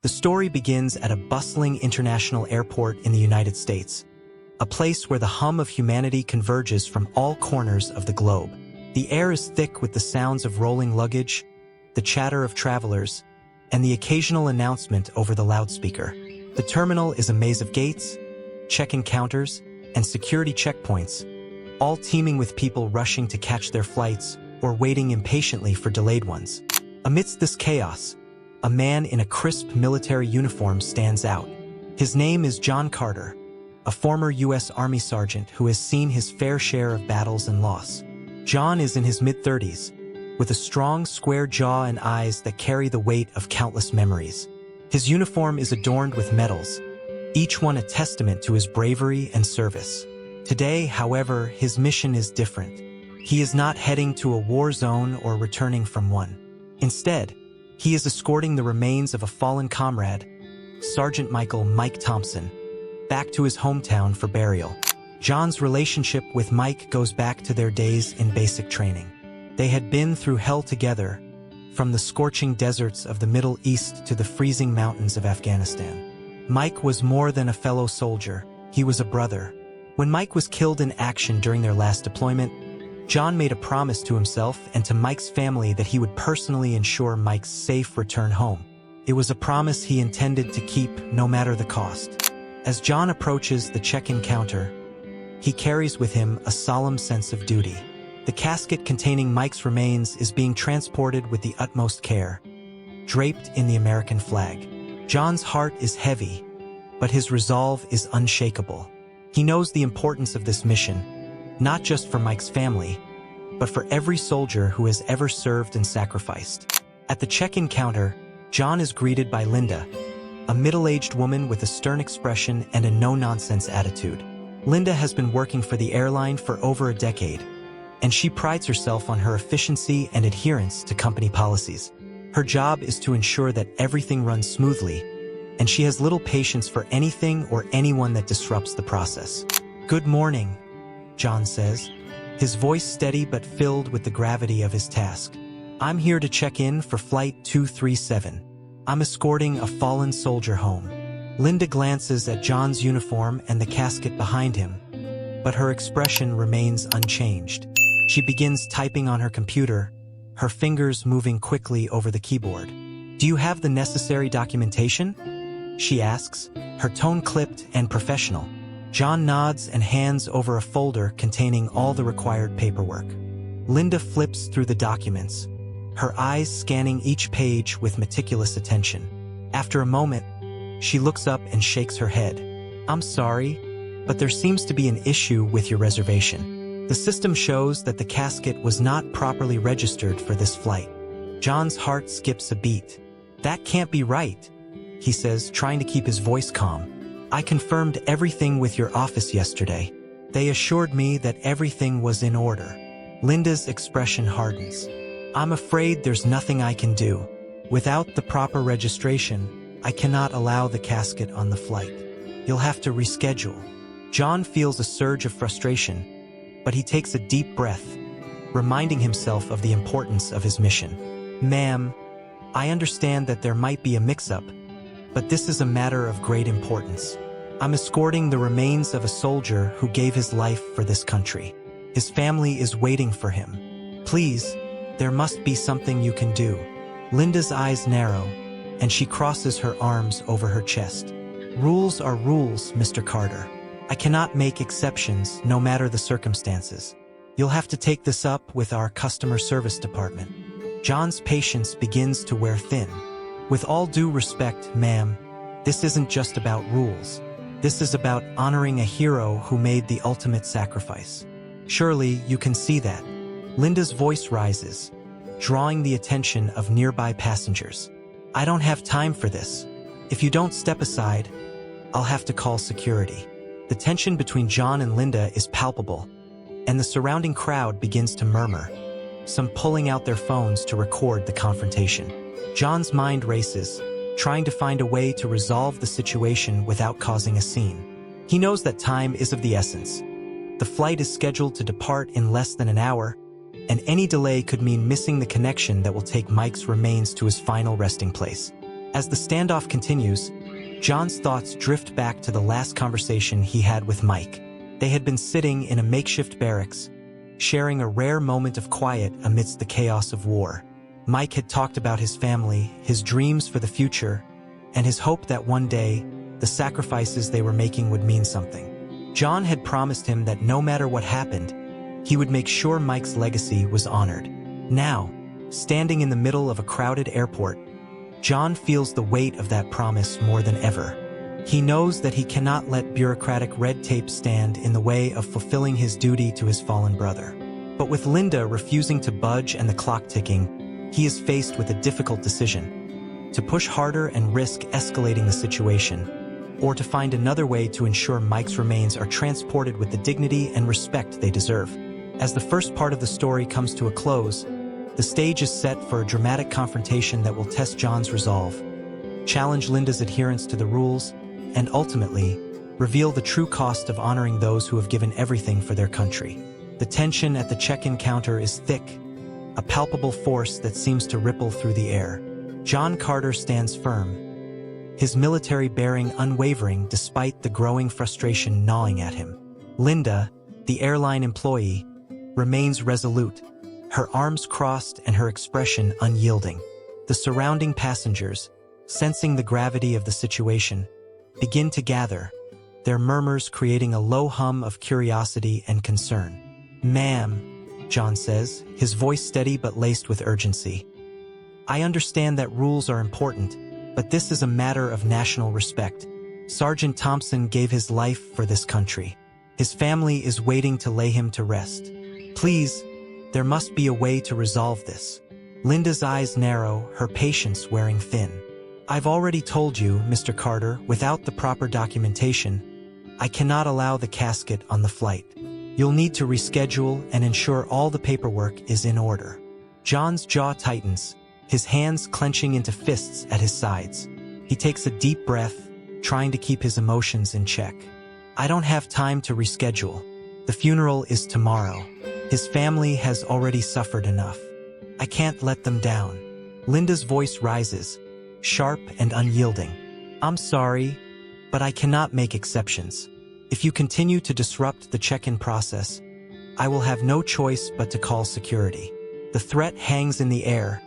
The story begins at a bustling international airport in the United States, a place where the hum of humanity converges from all corners of the globe. The air is thick with the sounds of rolling luggage, the chatter of travelers, and the occasional announcement over the loudspeaker. The terminal is a maze of gates, check-in counters, and security checkpoints, all teeming with people rushing to catch their flights or waiting impatiently for delayed ones. Amidst this chaos, a man in a crisp military uniform stands out. His name is John Carter, a former U.S. Army sergeant who has seen his fair share of battles and loss. John is in his mid-30s, with a strong, square jaw and eyes that carry the weight of countless memories. His uniform is adorned with medals, each one a testament to his bravery and service. Today, however, his mission is different. He is not heading to a war zone or returning from one. Instead, he is escorting the remains of a fallen comrade, Sergeant Michael "Mike" Thompson, back to his hometown for burial. John's relationship with Mike goes back to their days in basic training. They had been through hell together, from the scorching deserts of the Middle East to the freezing mountains of Afghanistan. Mike was more than a fellow soldier, he was a brother. When Mike was killed in action during their last deployment, John made a promise to himself and to Mike's family that he would personally ensure Mike's safe return home. It was a promise he intended to keep no matter the cost. As John approaches the check-in counter, he carries with him a solemn sense of duty. The casket containing Mike's remains is being transported with the utmost care, draped in the American flag. John's heart is heavy, but his resolve is unshakable. He knows the importance of this mission, not just for Mike's family, but for every soldier who has ever served and sacrificed. At the check-in counter, John is greeted by Linda, a middle-aged woman with a stern expression and a no-nonsense attitude. Linda has been working for the airline for over a decade, and she prides herself on her efficiency and adherence to company policies. Her job is to ensure that everything runs smoothly, and she has little patience for anything or anyone that disrupts the process. "Good morning," John says, his voice steady but filled with the gravity of his task. "I'm here to check in for Flight 237. I'm escorting a fallen soldier home." Linda glances at John's uniform and the casket behind him, but her expression remains unchanged. She begins typing on her computer, her fingers moving quickly over the keyboard. "Do you have the necessary documentation?" she asks, her tone clipped and professional. John nods and hands over a folder containing all the required paperwork. Linda flips through the documents, her eyes scanning each page with meticulous attention. After a moment, she looks up and shakes her head. "I'm sorry, but there seems to be an issue with your reservation. The system shows that the casket was not properly registered for this flight." John's heart skips a beat. "That can't be right," he says, trying to keep his voice calm. "I confirmed everything with your office yesterday. They assured me that everything was in order." Linda's expression hardens. "I'm afraid there's nothing I can do. Without the proper registration, I cannot allow the casket on the flight. You'll have to reschedule." John feels a surge of frustration, but he takes a deep breath, reminding himself of the importance of his mission. "Ma'am, I understand that there might be a mix-up, but this is a matter of great importance. I'm escorting the remains of a soldier who gave his life for this country. His family is waiting for him. Please, there must be something you can do." Linda's eyes narrow, and she crosses her arms over her chest. "Rules are rules, Mr. Carter. I cannot make exceptions, no matter the circumstances. You'll have to take this up with our customer service department." John's patience begins to wear thin. "With all due respect, ma'am, this isn't just about rules. This is about honoring a hero who made the ultimate sacrifice. Surely you can see that." Linda's voice rises, drawing the attention of nearby passengers. "I don't have time for this. If you don't step aside, I'll have to call security." The tension between John and Linda is palpable, and the surrounding crowd begins to murmur, some pulling out their phones to record the confrontation. John's mind races, trying to find a way to resolve the situation without causing a scene. He knows that time is of the essence. The flight is scheduled to depart in less than an hour, and any delay could mean missing the connection that will take Mike's remains to his final resting place. As the standoff continues, John's thoughts drift back to the last conversation he had with Mike. They had been sitting in a makeshift barracks, sharing a rare moment of quiet amidst the chaos of war. Mike had talked about his family, his dreams for the future, and his hope that one day, the sacrifices they were making would mean something. John had promised him that no matter what happened, he would make sure Mike's legacy was honored. Now, standing in the middle of a crowded airport, John feels the weight of that promise more than ever. He knows that he cannot let bureaucratic red tape stand in the way of fulfilling his duty to his fallen brother. But with Linda refusing to budge and the clock ticking, he is faced with a difficult decision: to push harder and risk escalating the situation, or to find another way to ensure Mike's remains are transported with the dignity and respect they deserve. As the first part of the story comes to a close, the stage is set for a dramatic confrontation that will test John's resolve, challenge Linda's adherence to the rules, and ultimately, reveal the true cost of honoring those who have given everything for their country. The tension at the check-in counter is thick, a palpable force that seems to ripple through the air. John Carter stands firm, his military bearing unwavering despite the growing frustration gnawing at him. Linda, the airline employee, remains resolute, her arms crossed and her expression unyielding. The surrounding passengers, sensing the gravity of the situation, begin to gather, their murmurs creating a low hum of curiosity and concern. "Ma'am," John says, his voice steady but laced with urgency. "I understand that rules are important, but this is a matter of national respect. Sergeant Thompson gave his life for this country. His family is waiting to lay him to rest. Please, there must be a way to resolve this." Linda's eyes narrow, her patience wearing thin. "I've already told you, Mr. Carter, without the proper documentation, I cannot allow the casket on the flight. You'll need to reschedule and ensure all the paperwork is in order." John's jaw tightens, his hands clenching into fists at his sides. He takes a deep breath, trying to keep his emotions in check. "I don't have time to reschedule. The funeral is tomorrow. His family has already suffered enough. I can't let them down." Linda's voice rises, sharp and unyielding. "I'm sorry, but I cannot make exceptions. If you continue to disrupt the check-in process, I will have no choice but to call security." The threat hangs in the air,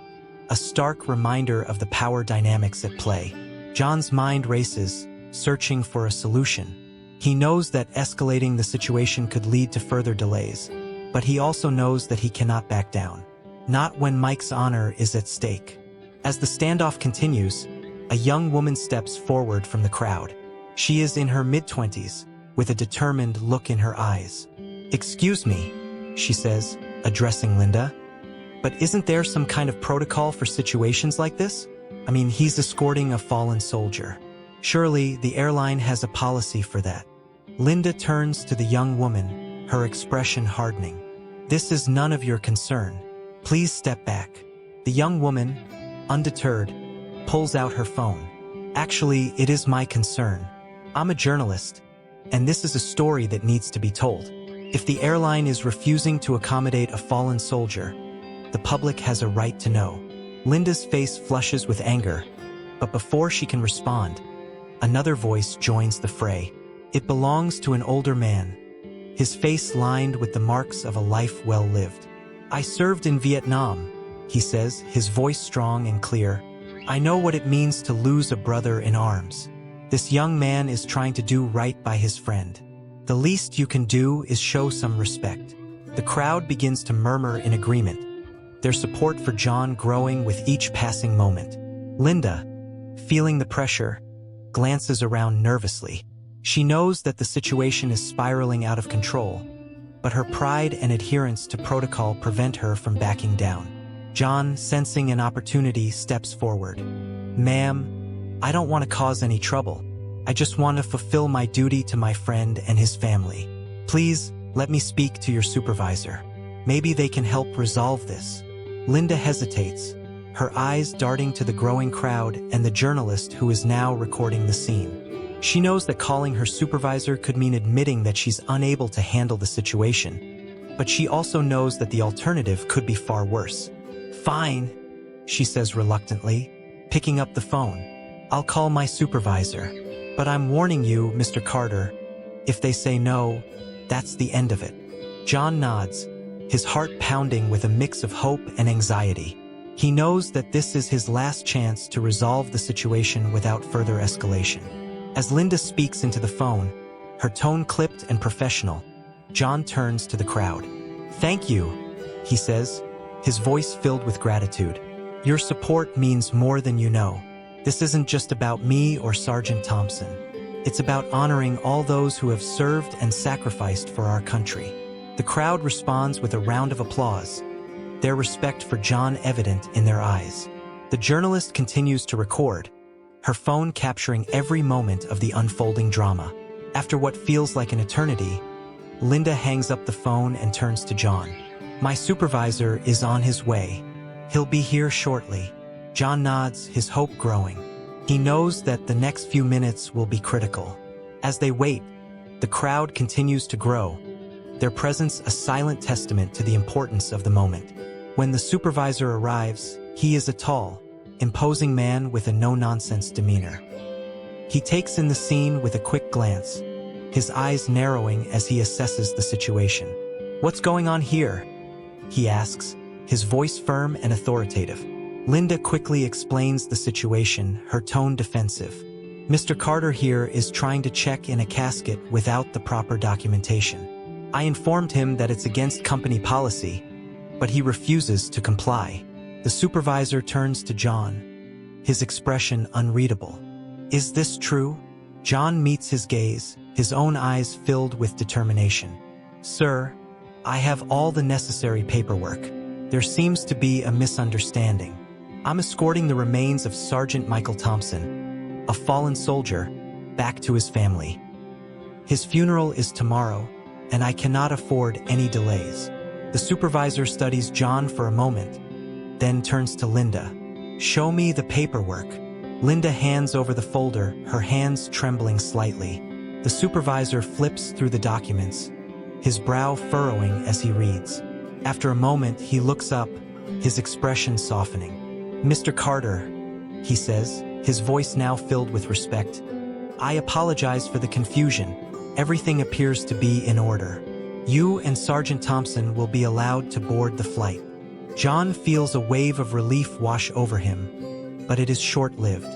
a stark reminder of the power dynamics at play. John's mind races, searching for a solution. He knows that escalating the situation could lead to further delays, but he also knows that he cannot back down. Not when Mike's honor is at stake. As the standoff continues, a young woman steps forward from the crowd. She is in her mid-20s, with a determined look in her eyes. "Excuse me," she says, addressing Linda, "but isn't there some kind of protocol for situations like this? I mean, he's escorting a fallen soldier. Surely the airline has a policy for that." Linda turns to the young woman, her expression hardening. "This is none of your concern. Please step back." The young woman, undeterred, pulls out her phone. "Actually, it is my concern. I'm a journalist, and this is a story that needs to be told. If the airline is refusing to accommodate a fallen soldier, the public has a right to know." Linda's face flushes with anger, but before she can respond, another voice joins the fray. It belongs to an older man, his face lined with the marks of a life well lived. "I served in Vietnam," he says, his voice strong and clear. "I know what it means to lose a brother in arms. This young man is trying to do right by his friend. The least you can do is show some respect." The crowd begins to murmur in agreement, their support for John growing with each passing moment. Linda, feeling the pressure, glances around nervously. She knows that the situation is spiraling out of control, but her pride and adherence to protocol prevent her from backing down. John, sensing an opportunity, steps forward. "Ma'am, I don't want to cause any trouble. I just want to fulfill my duty to my friend and his family. Please, let me speak to your supervisor. Maybe they can help resolve this." Linda hesitates, her eyes darting to the growing crowd and the journalist who is now recording the scene. She knows that calling her supervisor could mean admitting that she's unable to handle the situation, but she also knows that the alternative could be far worse. "Fine," she says reluctantly, picking up the phone. I'll call my supervisor. But I'm warning you, Mr. Carter, if they say no, that's the end of it. John nods, his heart pounding with a mix of hope and anxiety. He knows that this is his last chance to resolve the situation without further escalation. As Linda speaks into the phone, her tone clipped and professional, John turns to the crowd. "Thank you," he says, his voice filled with gratitude. "Your support means more than you know. This isn't just about me or Sergeant Thompson. It's about honoring all those who have served and sacrificed for our country." The crowd responds with a round of applause, their respect for John evident in their eyes. The journalist continues to record, her phone capturing every moment of the unfolding drama. After what feels like an eternity, Linda hangs up the phone and turns to John. "My supervisor is on his way. He'll be here shortly." John nods, his hope growing. He knows that the next few minutes will be critical. As they wait, the crowd continues to grow, their presence a silent testament to the importance of the moment. When the supervisor arrives, he is a tall, imposing man with a no-nonsense demeanor. He takes in the scene with a quick glance, his eyes narrowing as he assesses the situation. "What's going on here?" he asks, his voice firm and authoritative. Linda quickly explains the situation, her tone defensive. "Mr. Carter here is trying to check in a casket without the proper documentation. I informed him that it's against company policy, but he refuses to comply." The supervisor turns to John, his expression unreadable. "Is this true?" John meets his gaze, his own eyes filled with determination. "Sir, I have all the necessary paperwork. There seems to be a misunderstanding. I'm escorting the remains of Sergeant Michael Thompson, a fallen soldier, back to his family. His funeral is tomorrow, and I cannot afford any delays." The supervisor studies John for a moment, then turns to Linda. "Show me the paperwork." Linda hands over the folder, her hands trembling slightly. The supervisor flips through the documents, his brow furrowing as he reads. After a moment, he looks up, his expression softening. "Mr. Carter," he says, his voice now filled with respect, "I apologize for the confusion. Everything appears to be in order. You and Sergeant Thompson will be allowed to board the flight." John feels a wave of relief wash over him, but it is short-lived.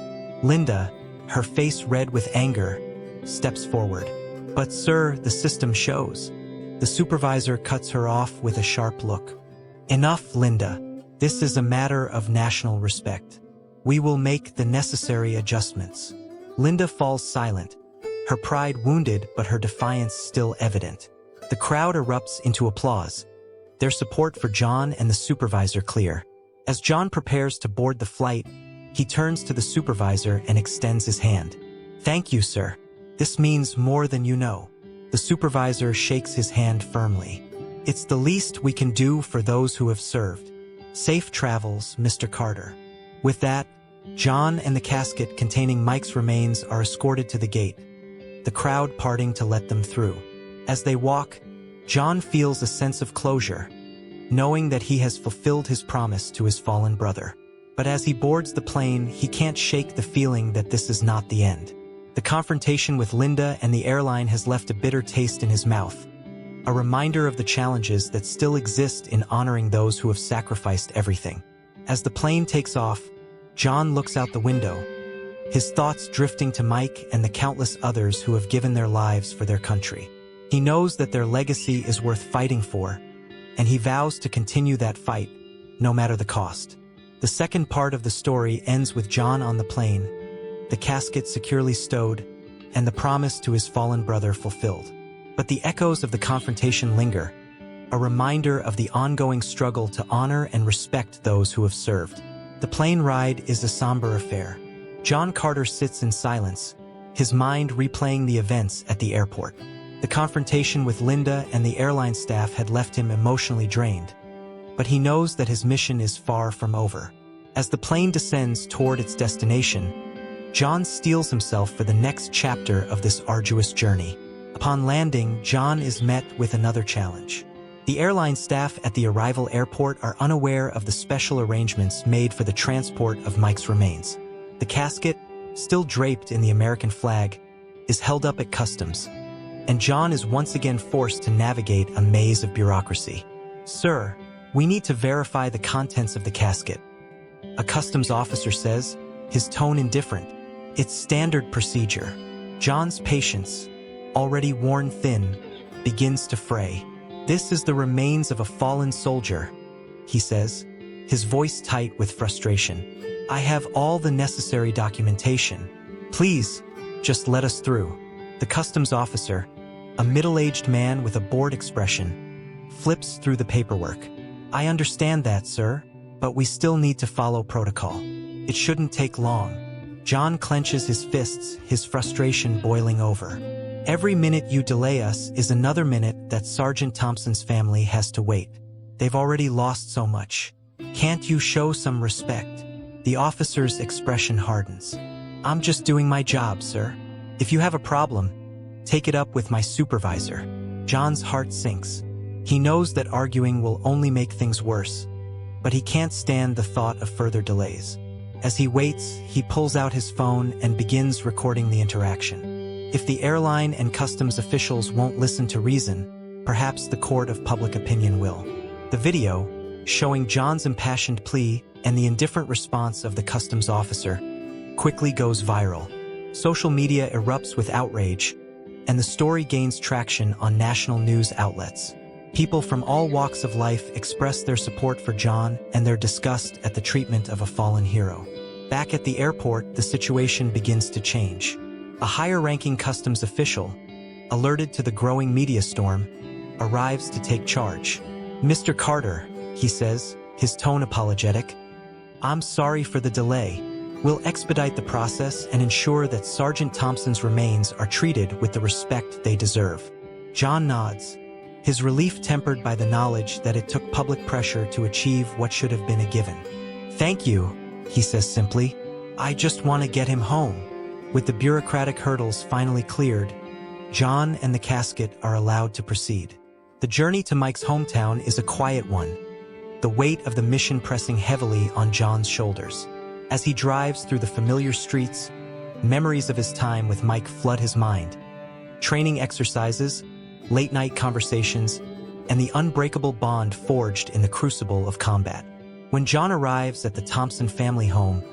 Linda, her face red with anger, steps forward. "But sir, the system shows." The supervisor cuts her off with a sharp look. "Enough, Linda. This is a matter of national respect. We will make the necessary adjustments." Linda falls silent, her pride wounded but her defiance still evident. The crowd erupts into applause, their support for John and the supervisor clear. As John prepares to board the flight, he turns to the supervisor and extends his hand. "Thank you, sir. This means more than you know." The supervisor shakes his hand firmly. "It's the least we can do for those who have served. Safe travels, Mr. Carter." With that, John and the casket containing Mike's remains are escorted to the gate, the crowd parting to let them through. As they walk, John feels a sense of closure, knowing that he has fulfilled his promise to his fallen brother. But as he boards the plane, he can't shake the feeling that this is not the end. The confrontation with Linda and the airline has left a bitter taste in his mouth, a reminder of the challenges that still exist in honoring those who have sacrificed everything. As the plane takes off, John looks out the window, his thoughts drifting to Mike and the countless others who have given their lives for their country. He knows that their legacy is worth fighting for, and he vows to continue that fight, no matter the cost. The second part of the story ends with John on the plane, the casket securely stowed, and the promise to his fallen brother fulfilled. But the echoes of the confrontation linger, a reminder of the ongoing struggle to honor and respect those who have served. The plane ride is a somber affair. John Carter sits in silence, his mind replaying the events at the airport. The confrontation with Linda and the airline staff had left him emotionally drained, but he knows that his mission is far from over. As the plane descends toward its destination, John steels himself for the next chapter of this arduous journey. Upon landing, John is met with another challenge. The airline staff at the arrival airport are unaware of the special arrangements made for the transport of Mike's remains. The casket, still draped in the American flag, is held up at customs, and John is once again forced to navigate a maze of bureaucracy. "Sir, we need to verify the contents of the casket," a customs officer says, his tone indifferent. "It's standard procedure." John's patience, already worn thin, begins to fray. "This is the remains of a fallen soldier," he says, his voice tight with frustration. "I have all the necessary documentation. Please, just let us through." The customs officer, a middle-aged man with a bored expression, flips through the paperwork. "I understand that, sir, but we still need to follow protocol. It shouldn't take long." John clenches his fists, his frustration boiling over. "Every minute you delay us is another minute that Sergeant Thompson's family has to wait. They've already lost so much. Can't you show some respect?" The officer's expression hardens. "I'm just doing my job, sir. If you have a problem, take it up with my supervisor." John's heart sinks. He knows that arguing will only make things worse, but he can't stand the thought of further delays. As he waits, he pulls out his phone and begins recording the interaction. If the airline and customs officials won't listen to reason, perhaps the court of public opinion will. The video, showing John's impassioned plea and the indifferent response of the customs officer, quickly goes viral. Social media erupts with outrage, and the story gains traction on national news outlets. People from all walks of life express their support for John and their disgust at the treatment of a fallen hero. Back at the airport, the situation begins to change. A higher-ranking customs official, alerted to the growing media storm, arrives to take charge. "Mr. Carter," he says, his tone apologetic, "I'm sorry for the delay. We'll expedite the process and ensure that Sergeant Thompson's remains are treated with the respect they deserve." John nods, his relief tempered by the knowledge that it took public pressure to achieve what should have been a given. "Thank you," he says simply. "I just want to get him home." With the bureaucratic hurdles finally cleared, John and the casket are allowed to proceed. The journey to Mike's hometown is a quiet one, the weight of the mission pressing heavily on John's shoulders. As he drives through the familiar streets, memories of his time with Mike flood his mind. Training exercises, late-night conversations, and the unbreakable bond forged in the crucible of combat. When John arrives at the Thompson family home,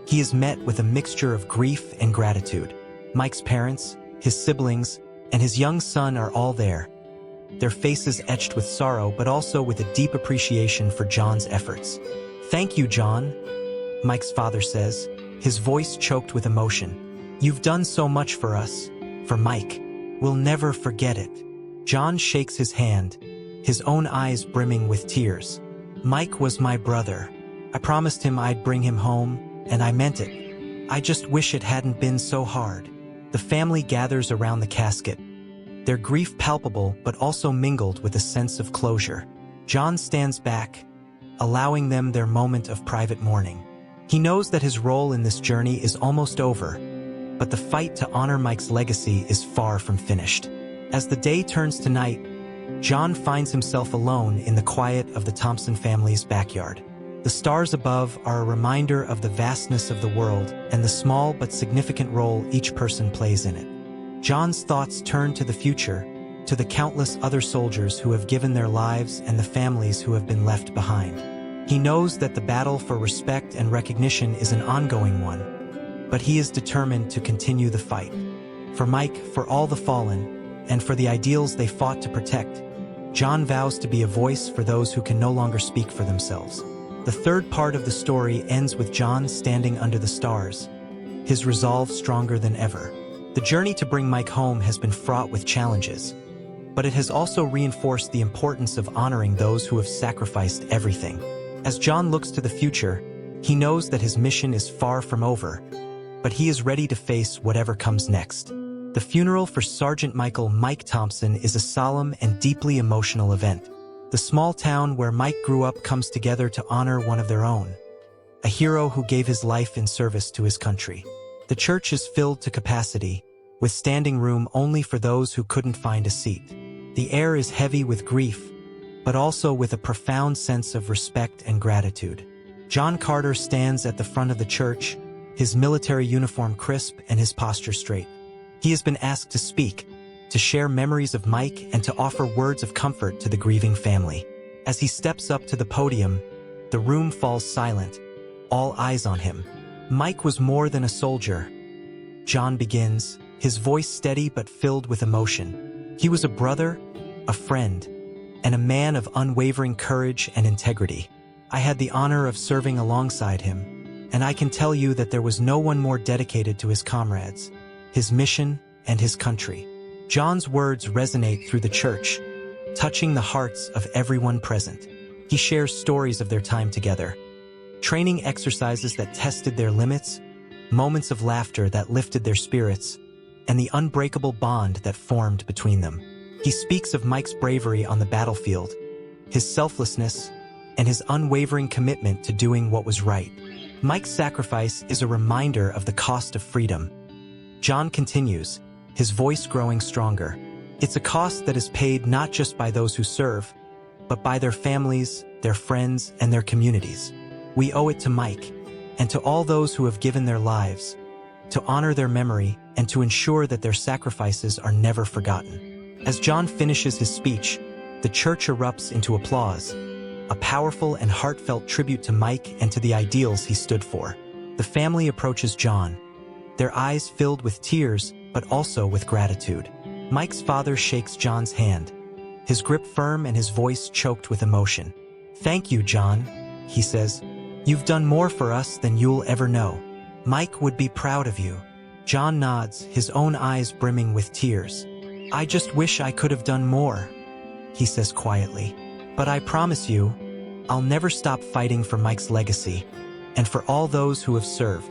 he is met with a mixture of grief and gratitude. Mike's parents, his siblings, and his young son are all there, their faces etched with sorrow but also with a deep appreciation for John's efforts. "Thank you, John," Mike's father says, his voice choked with emotion. "You've done so much for us, for Mike. We'll never forget it." John shakes his hand, his own eyes brimming with tears. "Mike was my brother. I promised him I'd bring him home, and I meant it. I just wish it hadn't been so hard." The family gathers around the casket, their grief palpable but also mingled with a sense of closure. John stands back, allowing them their moment of private mourning. He knows that his role in this journey is almost over, but the fight to honor Mike's legacy is far from finished. As the day turns to night, John finds himself alone in the quiet of the Thompson family's backyard. The stars above are a reminder of the vastness of the world and the small but significant role each person plays in it. John's thoughts turn to the future, to the countless other soldiers who have given their lives and the families who have been left behind. He knows that the battle for respect and recognition is an ongoing one, but he is determined to continue the fight. For Mike, for all the fallen, and for the ideals they fought to protect, John vows to be a voice for those who can no longer speak for themselves. The third part of the story ends with John standing under the stars, his resolve stronger than ever. The journey to bring Mike home has been fraught with challenges, but it has also reinforced the importance of honoring those who have sacrificed everything. As John looks to the future, he knows that his mission is far from over, but he is ready to face whatever comes next. The funeral for Sergeant Michael "Mike" Thompson is a solemn and deeply emotional event. The small town where Mike grew up comes together to honor one of their own, a hero who gave his life in service to his country. The church is filled to capacity, with standing room only for those who couldn't find a seat. The air is heavy with grief, but also with a profound sense of respect and gratitude. John Carter stands at the front of the church, his military uniform crisp and his posture straight. He has been asked to speak, to share memories of Mike and to offer words of comfort to the grieving family. As he steps up to the podium, the room falls silent, all eyes on him. Mike was more than a soldier. John begins, his voice steady but filled with emotion. He was a brother, a friend, and a man of unwavering courage and integrity. I had the honor of serving alongside him, and I can tell you that there was no one more dedicated to his comrades, his mission, and his country. John's words resonate through the church, touching the hearts of everyone present. He shares stories of their time together, training exercises that tested their limits, moments of laughter that lifted their spirits, and the unbreakable bond that formed between them. He speaks of Mike's bravery on the battlefield, his selflessness, and his unwavering commitment to doing what was right. Mike's sacrifice is a reminder of the cost of freedom. John continues, his voice growing stronger. It's a cost that is paid not just by those who serve, but by their families, their friends, and their communities. We owe it to Mike, and to all those who have given their lives, to honor their memory and to ensure that their sacrifices are never forgotten. As John finishes his speech, the church erupts into applause, a powerful and heartfelt tribute to Mike and to the ideals he stood for. The family approaches John, their eyes filled with tears, but also with gratitude. Mike's father shakes John's hand, his grip firm and his voice choked with emotion. "Thank you, John," he says. "You've done more for us than you'll ever know. Mike would be proud of you." John nods, his own eyes brimming with tears. "I just wish I could have done more," he says quietly. "But I promise you, I'll never stop fighting for Mike's legacy, and for all those who have served."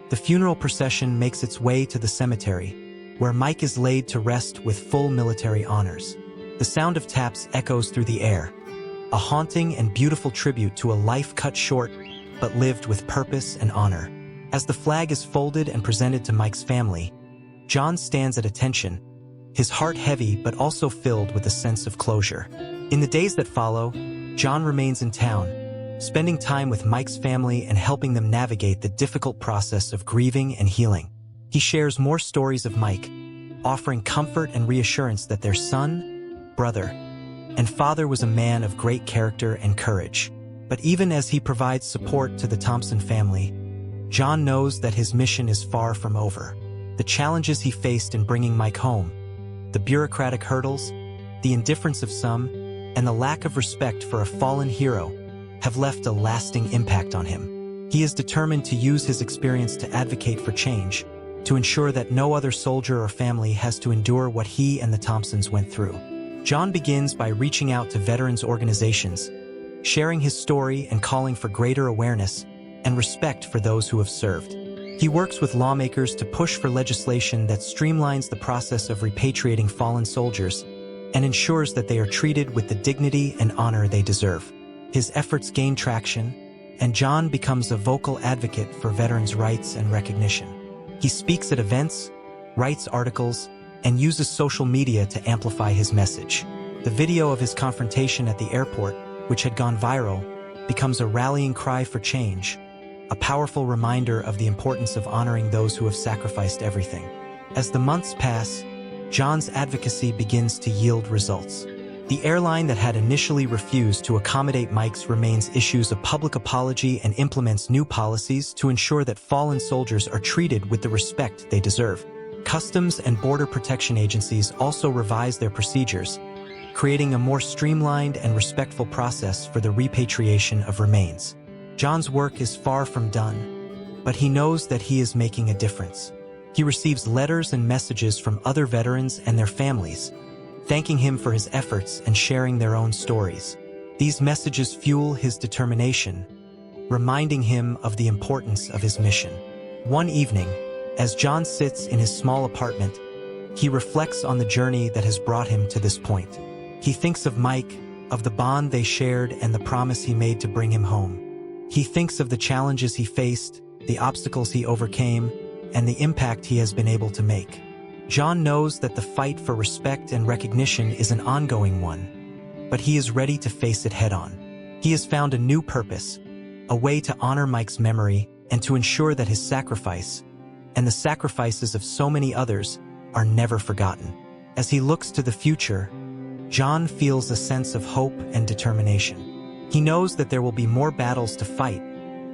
The funeral procession makes its way to the cemetery, where Mike is laid to rest with full military honors. The sound of taps echoes through the air, a haunting and beautiful tribute to a life cut short but lived with purpose and honor. As the flag is folded and presented to Mike's family, John stands at attention, his heart heavy but also filled with a sense of closure. In the days that follow, John remains in town, spending time with Mike's family and helping them navigate the difficult process of grieving and healing. He shares more stories of Mike, offering comfort and reassurance that their son, brother, and father was a man of great character and courage. But even as he provides support to the Thompson family, John knows that his mission is far from over. The challenges he faced in bringing Mike home, the bureaucratic hurdles, the indifference of some, and the lack of respect for a fallen hero have left a lasting impact on him. He is determined to use his experience to advocate for change, to ensure that no other soldier or family has to endure what he and the Thompsons went through. John begins by reaching out to veterans organizations, sharing his story and calling for greater awareness and respect for those who have served. He works with lawmakers to push for legislation that streamlines the process of repatriating fallen soldiers and ensures that they are treated with the dignity and honor they deserve. His efforts gain traction, and John becomes a vocal advocate for veterans' rights and recognition. He speaks at events, writes articles, and uses social media to amplify his message. The video of his confrontation at the airport, which had gone viral, becomes a rallying cry for change, a powerful reminder of the importance of honoring those who have sacrificed everything. As the months pass, John's advocacy begins to yield results. The airline that had initially refused to accommodate Mike's remains issues a public apology and implements new policies to ensure that fallen soldiers are treated with the respect they deserve. Customs and Border Protection agencies also revise their procedures, creating a more streamlined and respectful process for the repatriation of remains. John's work is far from done, but he knows that he is making a difference. He receives letters and messages from other veterans and their families, thanking him for his efforts and sharing their own stories. These messages fuel his determination, reminding him of the importance of his mission. One evening, as John sits in his small apartment, he reflects on the journey that has brought him to this point. He thinks of Mike, of the bond they shared and the promise he made to bring him home. He thinks of the challenges he faced, the obstacles he overcame, and the impact he has been able to make. John knows that the fight for respect and recognition is an ongoing one, but he is ready to face it head-on. He has found a new purpose, a way to honor Mike's memory and to ensure that his sacrifice, and the sacrifices of so many others, are never forgotten. As he looks to the future, John feels a sense of hope and determination. He knows that there will be more battles to fight,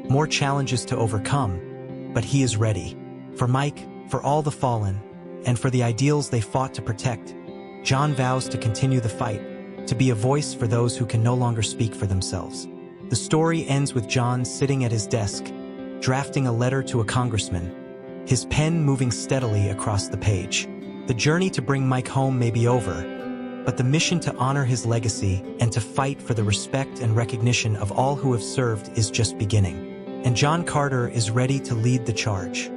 more challenges to overcome, but he is ready. For Mike, for all the fallen, and for the ideals they fought to protect, John vows to continue the fight, to be a voice for those who can no longer speak for themselves. The story ends with John sitting at his desk, drafting a letter to a congressman, his pen moving steadily across the page. The journey to bring Mike home may be over, but the mission to honor his legacy and to fight for the respect and recognition of all who have served is just beginning. And John Carter is ready to lead the charge.